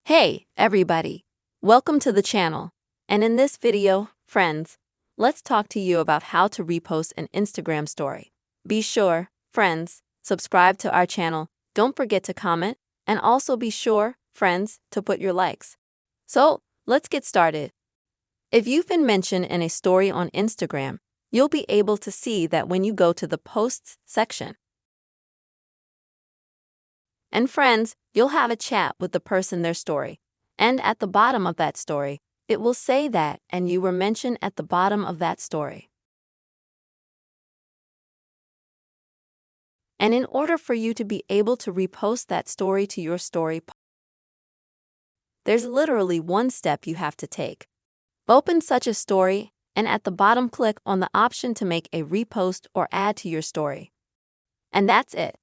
Hey, everybody! Welcome to the channel. And in this video, friends, let's talk to you about how to repost an Instagram story. Be sure, friends, subscribe to our channel. Don't forget to comment, and also be sure, friends, to put your likes. So, let's get started. If you've been mentioned in a story on Instagram, you'll be able to see that when you go to the Posts section. And friends, you'll have a chat with the person their story. And at the bottom of that story, it will say that and you were mentioned at the bottom of that story. And in order for you to be able to repost that story to your story, there's literally one step you have to take. Open such a story, and at the bottom click on the option to make a repost or add to your story. And that's it.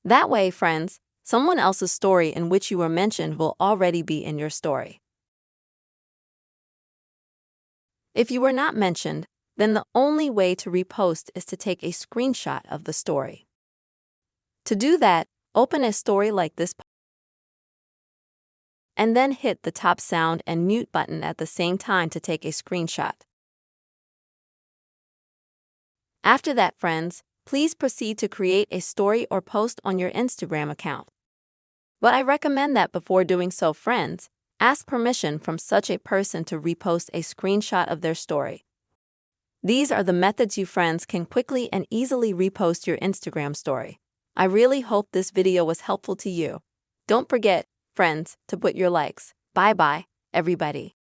That way, friends, someone else's story in which you were mentioned will already be in your story. If you were not mentioned, then the only way to repost is to take a screenshot of the story. To do that, open a story like this and then hit the top sound and mute button at the same time to take a screenshot. After that, friends, please proceed to create a story or post on your Instagram account. But I recommend that before doing so, friends, ask permission from such a person to repost a screenshot of their story. These are the methods you friends can quickly and easily repost your Instagram story. I really hope this video was helpful to you. Don't forget, friends, to put your likes. Bye-bye, everybody.